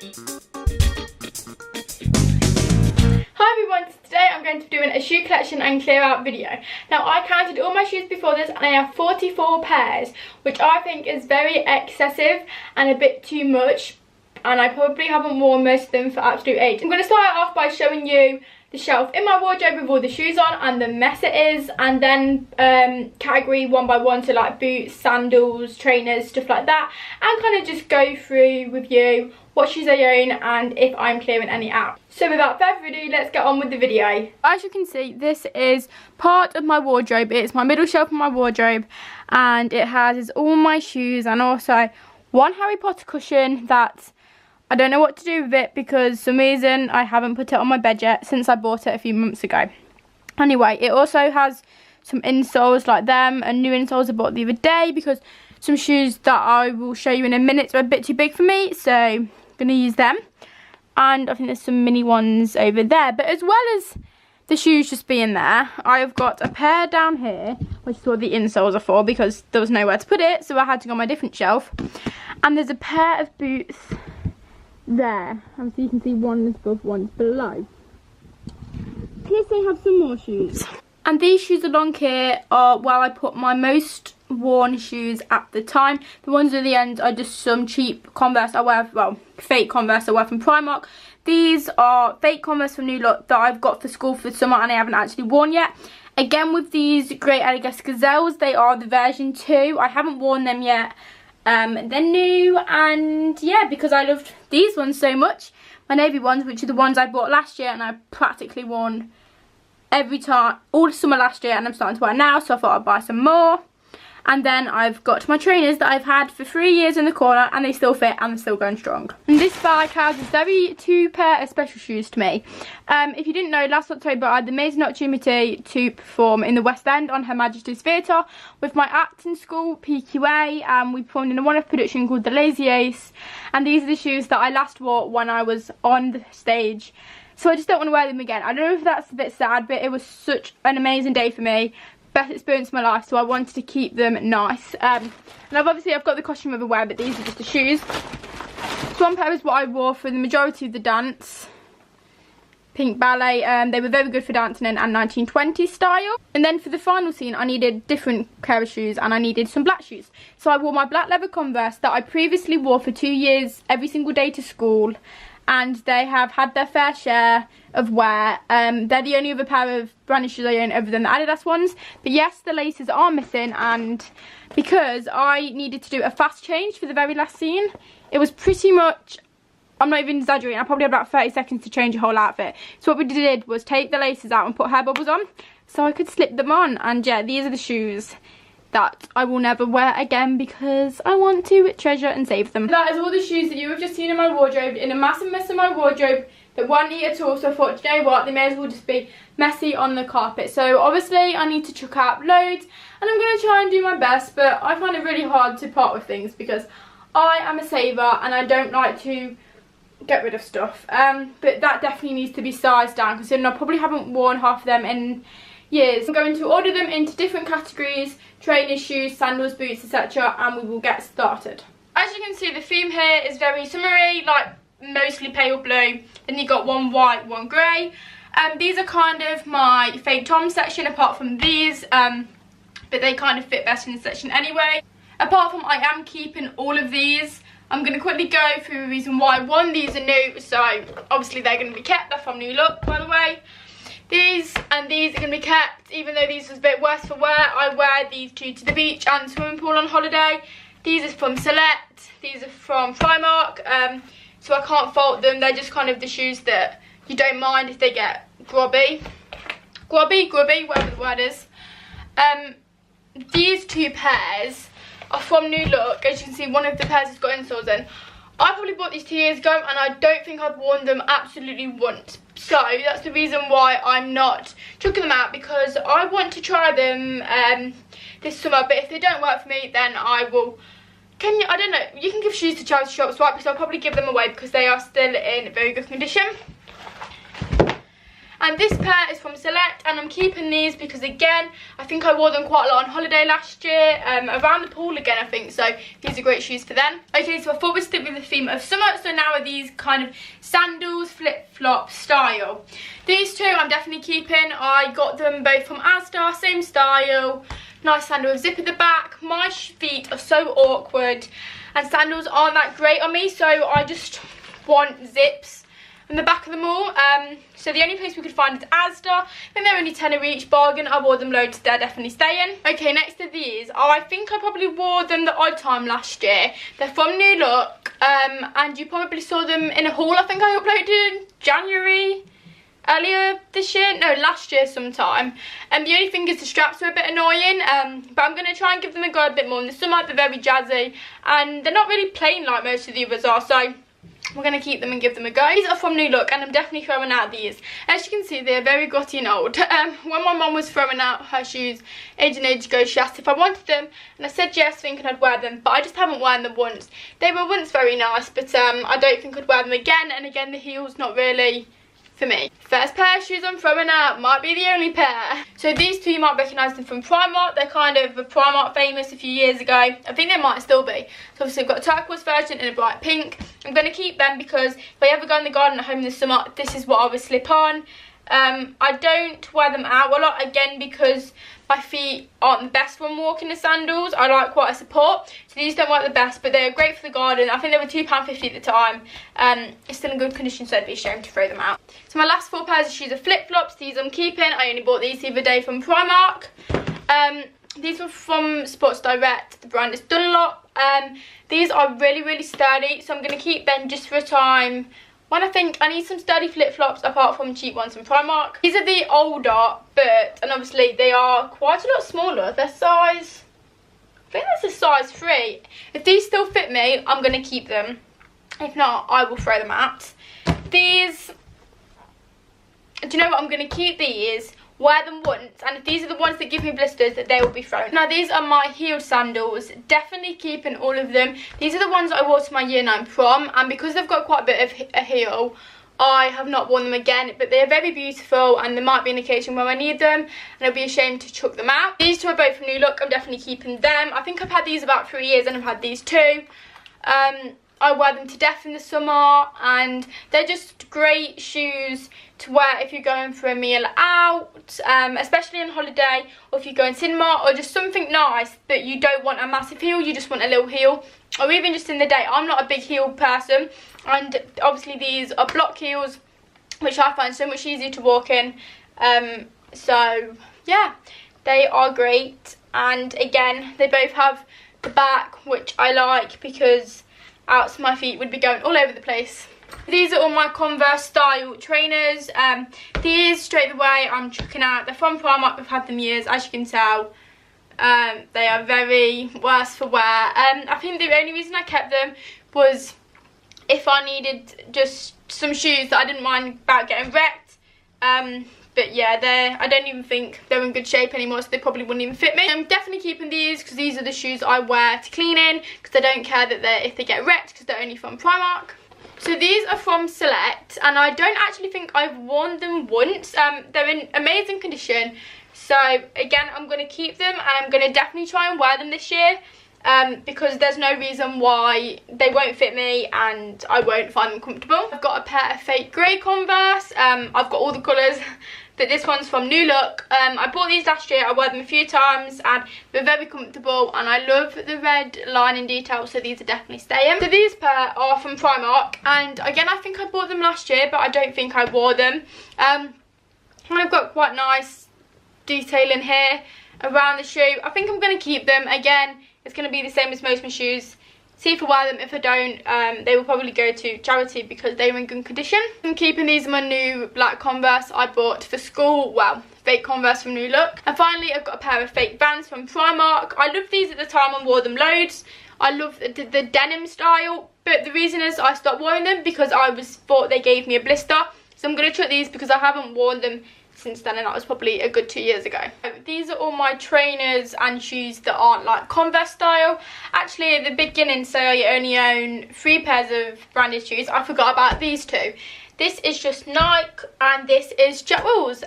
Hi everyone, today I'm going to be doing a shoe collection and clear out video. Now I counted all my shoes before this and I have 44 pairs, which I think is very excessive and a bit too much, and I probably haven't worn most of them for absolute ages. I'm going to start off by showing you the shelf in my wardrobe with all the shoes on and the mess it is, and then category one by one, so like boots, sandals, trainers, stuff like that, and kind of just go through with you what shoes I own and if I'm clearing any out. So without further ado, let's get on with the video. As you can see, this is part of my wardrobe. It's my middle shelf of my wardrobe, and it has all my shoes and also one Harry Potter cushion that I don't know what to do with it because for some reason I haven't put it on my bed yet since I bought it a few months ago. Anyway, it also has some insoles like them and new insoles I bought the other day because some shoes that I will show you in a minute are a bit too big for me, so I'm going to use them. And I think there's some mini ones over there. But as well as the shoes just being there, I've got a pair down here, which is what the insoles are for because there was nowhere to put it, so I had to go on my different shelf. And there's a pair of boots there, and so you can see one is above, one's below. Plus I have some more shoes, and these shoes along here are where I put my most worn shoes at the time. The ones at the end are just some cheap Converse I wear, well, fake Converse I wear from Primark. These are fake Converse from New Look that I've got for school for summer and I haven't actually worn yet. Again with these Great Adidas Gazelles, they are the version 2. I haven't worn them yet. They're new, and yeah, because I loved these ones so much, my navy ones, which are the ones I bought last year and I practically worn every time all summer last year, and I'm starting to wear now, so I thought I'd buy some more. And then I've got my trainers that I've had for 3 years in the corner, and they still fit and they're still going strong. And this bag houses two pair of special shoes to me. If you didn't know, last October I had the amazing opportunity to perform in the West End on Her Majesty's Theatre with my acting school, PQA, and we performed in a one-off production called The Lazy Ace. And these are the shoes that I last wore when I was on the stage. So I just don't want to wear them again. I don't know if that's a bit sad, but it was such an amazing day for me. Best experience of my life, so I wanted to keep them nice. And I've got the costume of the wear, but these are just the shoes. So one pair is what I wore for the majority of the dance, pink ballet. They were very good for dancing in and 1920s style. And then for the final scene I needed a different pair of shoes and I needed some black shoes. So I wore my black leather Converse that I previously wore for 2 years every single day to school, and they have had their fair share of wear. They're the only other pair of branded shoes I own other than the Adidas ones. But yes, the laces are missing, and because I needed to do a fast change for the very last scene, it was pretty much, I'm not even exaggerating, I probably had about 30 seconds to change a whole outfit. So what we did was take the laces out and put hair bubbles on so I could slip them on. And yeah, these are the shoes that I will never wear again because I want to treasure and save them. That is all the shoes that you have just seen in my wardrobe, in a massive mess in my wardrobe that won't eat at all. So I thought, you know what, they may as well just be messy on the carpet. So obviously I need to chuck out loads, and I'm going to try and do my best, but I find it really hard to part with things because I am a saver and I don't like to get rid of stuff. But that definitely needs to be sized down, considering I probably haven't worn half of them in years. I'm going to order them into different categories: trainers, shoes, sandals, boots, etc., and we will get started. As you can see, the theme here is very summery, like mostly pale blue. Then you got one white, one grey. These are kind of my fake Tom section, apart from these, but they kind of fit best in the section anyway. Apart from, I am keeping all of these. I'm going to quickly go through the reason why. One, these are new, so obviously they're going to be kept. They're from New Look, by the way. These and these are going to be kept, even though these was a bit worse for wear. I wear these two to the beach and swimming pool on holiday. These are from Select. These are from Primark, so I can't fault them. They're just kind of the shoes that you don't mind if they get grubby, whatever the word is. These two pairs are from New Look. As you can see, one of the pairs has got insoles in. I probably bought these 2 years ago and I don't think I've worn them absolutely once. So that's the reason why I'm not chucking them out, because I want to try them this summer. But if they don't work for me, then I will, I don't know, you can give shoes to charity shops, right? So I'll probably give them away because they are still in very good condition. And this pair is from Select, and I'm keeping these because, again, I think I wore them quite a lot on holiday last year, around the pool again, I think, so these are great shoes for them. Okay, so I thought we'd stick with the theme of summer, so now are these kind of sandals, flip-flop style. These two I'm definitely keeping. I got them both from Asda, same style, nice sandal with zip at the back. My feet are so awkward, and sandals aren't that great on me, so I just want zips in the back of them all. So the only place we could find is Asda. I think they're only £10 each, bargain. I wore them loads, they're definitely staying. Okay, next to these, I think I probably wore them the odd time last year. They're from New Look, and you probably saw them in a haul I think I uploaded in January, earlier this year, no, last year sometime. And the only thing is the straps are a bit annoying, but I'm going to try and give them a go a bit more in the summer. They're very jazzy, and they're not really plain like most of the others are, so we're going to keep them and give them a go. These are from New Look, and I'm definitely throwing out these. As you can see, they're very grotty and old. When my mum was throwing out her shoes age and age ago, she asked if I wanted them, and I said yes, thinking I'd wear them, but I just haven't worn them once. They were once very nice, but I don't think I'd wear them again, and again, the heel's not really for me. First pair of shoes I'm throwing out might be the only pair. So these two, you might recognise them from Primark. They're kind of a Primark famous a few years ago. I think they might still be. So obviously I've got a turquoise version and a bright pink. I'm going to keep them because if I ever go in the garden at home this summer, this is what I would slip on. I don't wear them out a lot, again, because my feet aren't the best when walking the sandals. I like quite a support, so these don't work the best, but they're great for the garden. I think they were £2.50 at the time. It's still in good condition, so I'd be ashamed to throw them out. So my last 4 pairs of shoes are flip-flops. These I'm keeping. I only bought these the other day from Primark. These were from Sports Direct. The brand is Dunlop. These are really, really sturdy, so I'm going to keep them just for a time when I think I need some sturdy flip-flops apart from cheap ones from Primark. These are the older, and obviously they are quite a lot smaller. They're size, I think that's a size 3. If these still fit me, I'm going to keep them. If not, I will throw them out. These, do you know what, I'm going to keep these, wear them once, and if these are the ones that give me blisters, they will be thrown. Now these are my heeled sandals, definitely keeping all of them. These are the ones I wore to my year 9 prom, and because they've got quite a bit of a heel, I have not worn them again, but they are very beautiful, and there might be an occasion where I need them, and I'll be ashamed to chuck them out. These two are both from New Look. I'm definitely keeping them. I think I've had these about 3 years, and I've had these too. I wear them to death in the summer, and they're just great shoes to wear if you're going for a meal out, especially on holiday, or if you're going cinema, or just something nice but you don't want a massive heel, you just want a little heel, or even just in the day. I'm not a big heel person, and obviously these are block heels, which I find so much easier to walk in. So yeah, they are great, and again, they both have the back, which I like because else my feet would be going all over the place. These are all my Converse style trainers. These, straight away, I'm chucking out. They're from Primark. I've had them years, as you can tell. They are very worse for wear. I think the only reason I kept them was if I needed just some shoes that I didn't mind about getting wrecked. But yeah, I don't even think they're in good shape anymore, so they probably wouldn't even fit me. I'm definitely keeping these because these are the shoes I wear to clean in, because I don't care that if they get wrecked, because they're only from Primark. So these are from Select, and I don't actually think I've worn them once. They're in amazing condition, so again, I'm going to keep them, and I'm going to definitely try and wear them this year. Because there's no reason why they won't fit me and I won't find them comfortable. I've got a pair of fake grey Converse. I've got all the colours, but this one's from New Look. I bought these last year. I wore them a few times and they're very comfortable, and I love the red lining detail, so these are definitely staying. So these pair are from Primark, and again, I think I bought them last year, but I don't think I wore them. And I've got quite nice detailing here around the shoe. I think I'm going to keep them. Again, it's going to be the same as most of my shoes. See if I wear them. If I don't, they will probably go to charity because they are in good condition. I'm keeping these are my new black Converse I bought for school. Well, fake Converse from New Look. And finally, I've got a pair of fake Vans from Primark. I loved these at the time and wore them loads. I love the denim style, but the reason is I stopped wearing them because I thought they gave me a blister. So I'm going to chuck these because I haven't worn them since then, and that was probably a good 2 years ago. These are all my trainers and shoes that aren't like Converse style. Actually, at the beginning, so I only own 3 pairs of branded shoes. I forgot about these 2. This is just Nike and this is Jet Wills.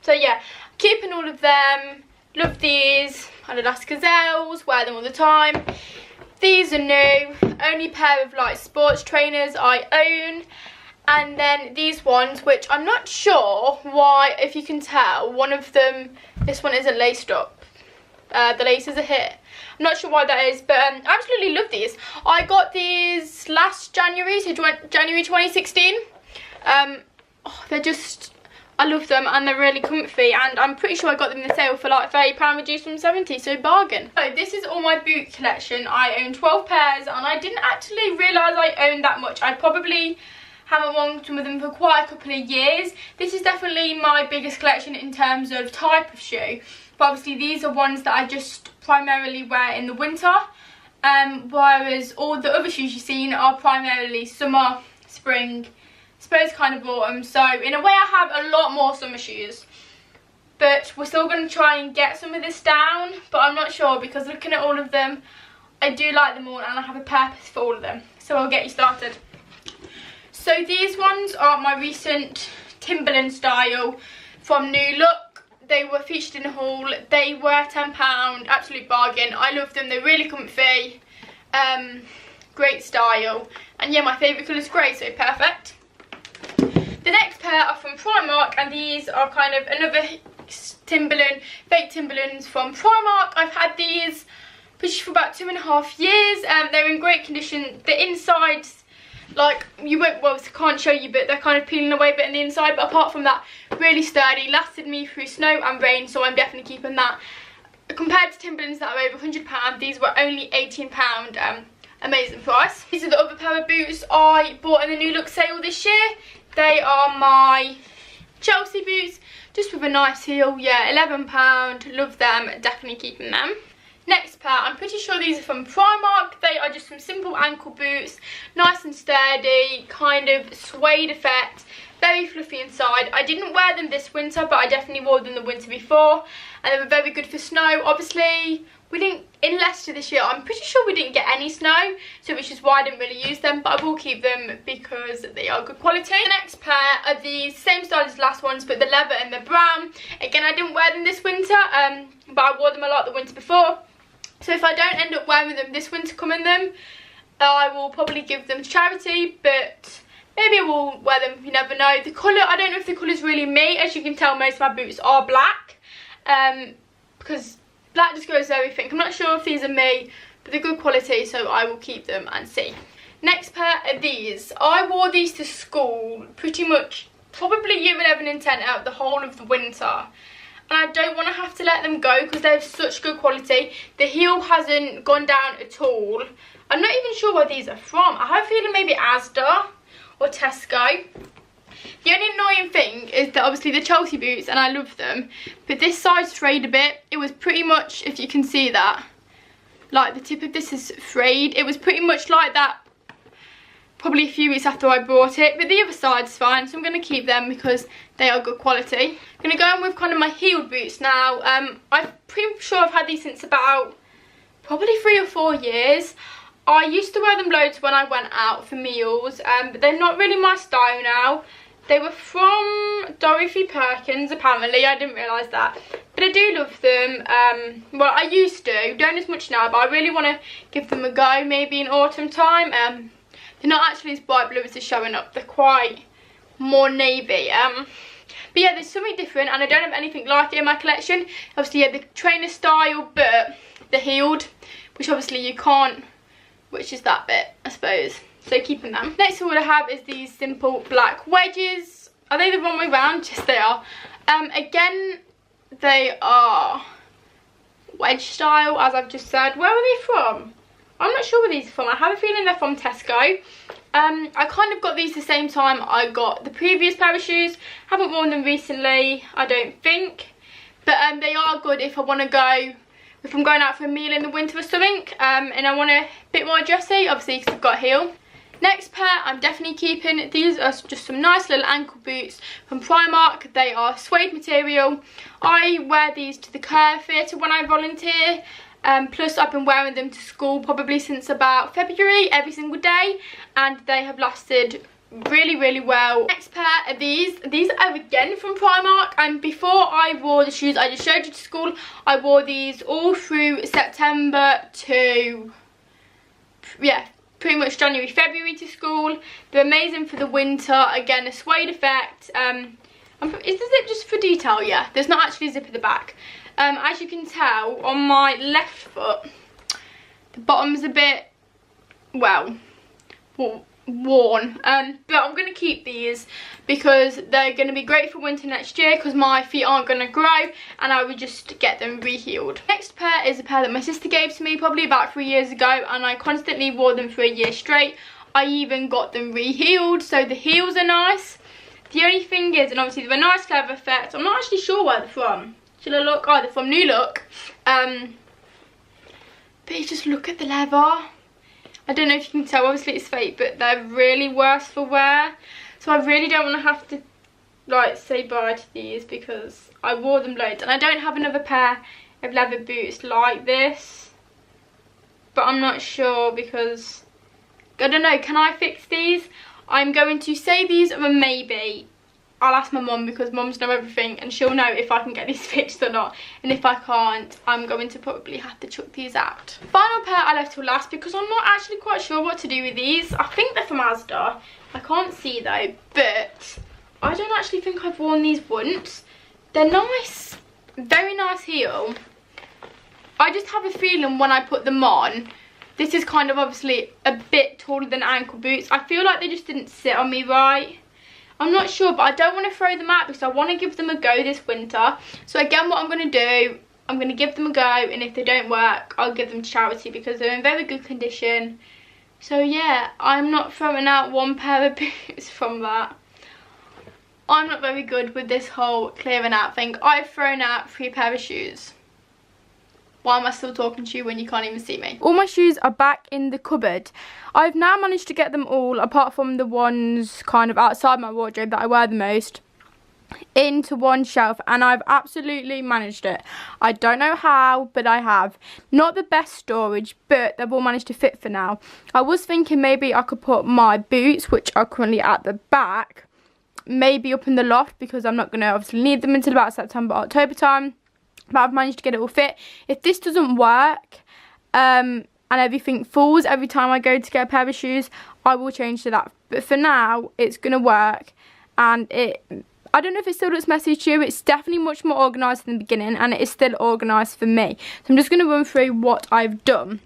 So yeah, keeping all of them. Love these. Adidas Gazelles, wear them all the time. These are new. Only pair of like sports trainers I own. And then these ones, which I'm not sure why, if you can tell, one of them, this one isn't laced up. The laces are here. I'm not sure why that is, but I absolutely love these. I got these last January, so January 2016. They're just, I love them and they're really comfy, and I'm pretty sure I got them in the sale for like £30 reduced from 70, so bargain. So this is all my boot collection. I own 12 pairs and I didn't actually realise I owned that much. I probably haven't worn some of them for quite a couple of years. This is definitely my biggest collection in terms of type of shoe, but obviously these are ones that I just primarily wear in the winter, whereas all the other shoes you've seen are primarily summer, spring, I suppose kind of autumn. So in a way I have a lot more summer shoes, but we're still going to try and get some of this down, but I'm not sure, because looking at all of them, I do like them all and I have a purpose for all of them. So I'll get you started. So these ones are my recent Timberland style from New Look. They were featured in a haul. They were £10, absolute bargain. I love them, they're really comfy, great style. And yeah, my favourite colour is grey, so perfect. The next pair are from Primark, and these are kind of another Timberland, fake Timberlands from Primark. I've had these for about 2.5 years. They're in great condition. The insides, like, you won't, well, I can't show you, but they're kind of peeling away a bit on the inside, but apart from that, really sturdy, lasted me through snow and rain, so I'm definitely keeping that. Compared to Timberlands that are over £100, these were only £18, amazing price. These are the other pair of boots I bought in the New Look sale this year. They are my Chelsea boots, just with a nice heel. Yeah, £11, love them, definitely keeping them. Next pair, I'm pretty sure these are from Primark. They are just some simple ankle boots, nice and sturdy, kind of suede effect, very fluffy inside. I didn't wear them this winter, but I definitely wore them the winter before, and they were very good for snow. Obviously, we didn't, in Leicester this year, I'm pretty sure we didn't get any snow, so which is why I didn't really use them, but I will keep them because they are good quality. The next pair are the same style as the last ones, but the leather and the brown. Again, I didn't wear them this winter, but I wore them a lot the winter before. So if I don't end up wearing them this winter coming them, I will probably give them to charity, but maybe I will wear them, you never know. The colour, I don't know if the colour is really me. As you can tell, most of my boots are black, because black just goes with everything. I'm not sure if these are me, but they're good quality, so I will keep them and see. Next pair are these. I wore these to school pretty much, probably year 11 and 10 out the whole of the winter. And I don't want to have to let them go because they're such good quality. The heel hasn't gone down at all. I'm not even sure where these are from. I have a feeling maybe Asda or Tesco. The only annoying thing is that obviously the Chelsea boots, and I love them, but this side's frayed a bit. It was pretty much, if you can see that, like the tip of this is frayed. It was pretty much like that probably a few weeks after I bought it, but the other side's fine, so I'm going to keep them because they are good quality. I'm going to go on with kind of my heeled boots now. I'm pretty sure I've had these since about probably 3 or 4 years. I used to wear them loads when I went out for meals, but they're not really my style now. They were from Dorothy Perkins, apparently. I didn't realise that, but I do love them. Well, I used to, don't as much now, but I really want to give them a go, maybe in autumn time. They're not actually as bright blue as they're showing up. They're quite more navy. But yeah, there's something different, and I don't have anything like it in my collection. Obviously, yeah, the trainer style, but the heeled, which obviously you can't, which is that bit, I suppose. So keeping them. Next one I have is these simple black wedges. Are they the wrong way round? Yes, they are. Again, they are wedge style, as I've just said. Where are they from? I'm not sure where these are from. I have a feeling they're from Tesco. I kind of got these the same time I got the previous pair of shoes. Haven't worn them recently, I don't think. But they are good if I want to go, if I'm going out for a meal in the winter or something. And I want a bit more dressy, obviously because I've got a heel. Next pair I'm definitely keeping. These are just some nice little ankle boots from Primark. They are suede material. I wear these to the care theatre when I volunteer. Plus I've been wearing them to school probably since about February every single day, and they have lasted really well. Next pair are these are again from Primark, and before I wore the shoes I just showed you to school, I wore these all through September to, yeah, pretty much January, February to school. They're amazing for the winter. Again, a suede effect. Is the zip just for detail? Yeah, there's not actually a zip at the back. As you can tell, on my left foot, the bottom's a bit, well, worn. But I'm going to keep these because they're going to be great for winter next year, because my feet aren't going to grow and I would just get them re-heeled. Next pair is a pair that my sister gave to me probably about 3 years ago, and I constantly wore them for a year straight. I even got them re-heeled, so the heels are nice. The only thing is, and obviously they're a nice leather effect, I'm not actually sure where they're from. Should I look? Oh, they're from New Look. But you just look at the leather. I don't know if you can tell, obviously it's fake, but they're really worse for wear. So I really don't want to have to, like, say bye to these, because I wore them loads. And I don't have another pair of leather boots like this. But I'm not sure, because, I don't know, can I fix these? I'm going to say these are a maybe. I'll ask my mum, because mums know everything and she'll know if I can get these fixed or not. And if I can't, I'm going to probably have to chuck these out. Final pair I left till last because I'm not actually quite sure what to do with these. I think they're from Asda. I can't see though, but I don't actually think I've worn these once. They're nice, very nice heel. I just have a feeling when I put them on, this is kind of obviously a bit taller than ankle boots. I feel like they just didn't sit on me right. I'm not sure, but I don't want to throw them out because I want to give them a go this winter. So again, what I'm going to do, I'm going to give them a go, and if they don't work, I'll give them to charity because they're in very good condition. So yeah, I'm not throwing out one pair of boots from that. I'm not very good with this whole clearing out thing. I've thrown out 3 pairs of shoes. Why am I still talking to you when you can't even see me? All my shoes are back in the cupboard. I've now managed to get them all, apart from the ones kind of outside my wardrobe that I wear the most, into one shelf, and I've absolutely managed it. I don't know how, but I have. Not the best storage, but they've all managed to fit for now. I was thinking maybe I could put my boots, which are currently at the back, maybe up in the loft, because I'm not going to obviously need them until about September, October time. But I've managed to get it all fit. If this doesn't work and everything falls every time I go to get a pair of shoes, I will change to that. But for now, it's going to work. And I don't know if it still looks messy to you. It's definitely much more organised than the beginning, and it is still organised for me. So I'm just going to run through what I've done.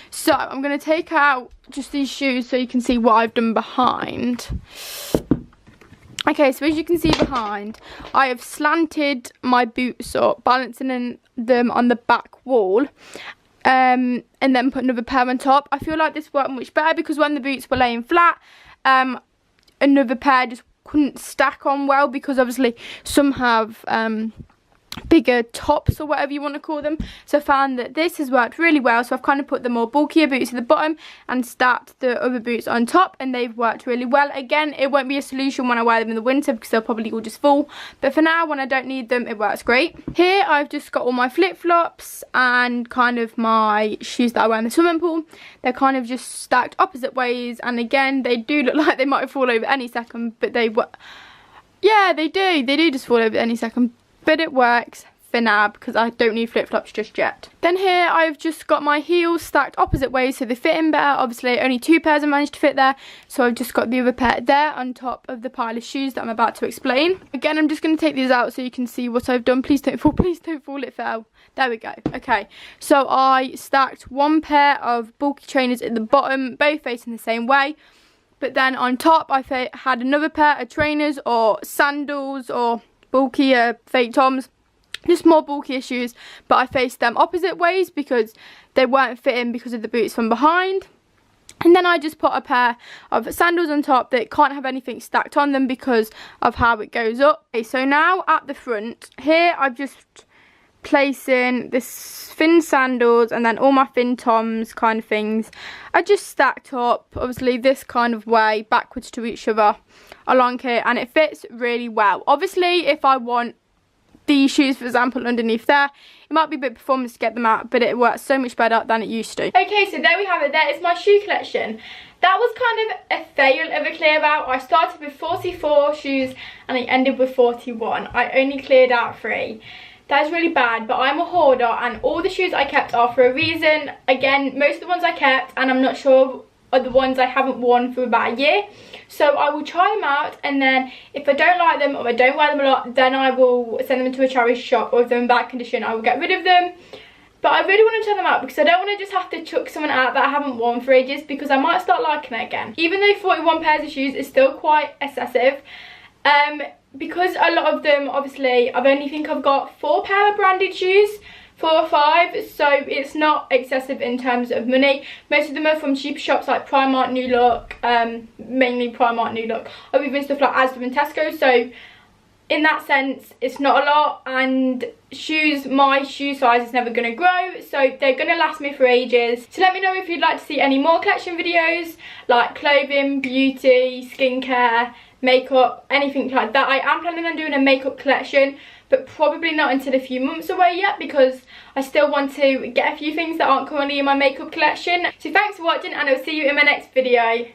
So I'm going to take out just these shoes so you can see what I've done behind. Okay, so as you can see behind, I have slanted my boots up, balancing them on the back wall, and then put another pair on top. I feel like this worked much better because when the boots were laying flat, another pair just couldn't stack on well, because obviously some have bigger tops or whatever you want to call them. So I found that this has worked really well, so I've kind of put the more bulkier boots at the bottom and stacked the other boots on top, and they've worked really well. Again, it won't be a solution when I wear them in the winter because they'll probably all just fall, but for now when I don't need them, it works great. Here I've just got all my flip-flops and kind of my shoes that I wear in the swimming pool. They're kind of just stacked opposite ways, and again, they do look like they might fall over any second, but yeah, they do just fall over any second. But it works for now because I don't need flip-flops just yet. Then here I've just got my heels stacked opposite ways so they fit in better. Obviously only 2 pairs I managed to fit there, so I've just got the other pair there on top of the pile of shoes that I'm about to explain. Again, I'm just going to take these out so you can see what I've done. Please don't fall, it fell. There we go. Okay, so I stacked 1 pair of bulky trainers at the bottom, both facing the same way. But then on top I had another pair of trainers or sandals or bulkier fake toms, just more bulkier shoes, but I faced them opposite ways because they weren't fitting because of the boots from behind. And then I just put a pair of sandals on top that can't have anything stacked on them because of how it goes up. Okay, so now at the front here I've just placing this thin sandals and then all my thin toms kind of things are just stacked up, obviously this kind of way, backwards to each other along here, and it fits really well. Obviously if I want these shoes, for example, underneath there, it might be a bit performance to get them out, but it works so much better than it used to. Okay, so there we have it. There is my shoe collection. That was kind of a fail of a clear out. I started with 44 shoes and I ended with 41. I only cleared out 3. That is really bad, but I'm a hoarder and all the shoes I kept are for a reason. Again, most of the ones I kept, and I'm not sure, are the ones I haven't worn for about a year. So I will try them out, and then if I don't like them or I don't wear them a lot, then I will send them to a charity shop, or if they're in bad condition I will get rid of them. But I really want to try them out because I don't want to just have to chuck someone out that I haven't worn for ages, because I might start liking it again. Even though 41 pairs of shoes is still quite excessive, because a lot of them, obviously, I've got 4 pair of branded shoes, 4 or 5, so it's not excessive in terms of money. Most of them are from cheaper shops like Primark, New Look, mainly Primark, New Look, or even stuff like Asda and Tesco, so in that sense it's not a lot, and shoes, my shoe size is never going to grow, so they're going to last me for ages. So let me know if you'd like to see any more collection videos like clothing, beauty, skincare, makeup, anything like that. I am planning on doing a makeup collection, but probably not until a few months away yet, because I still want to get a few things that aren't currently in my makeup collection. So thanks for watching, and I'll see you in my next video.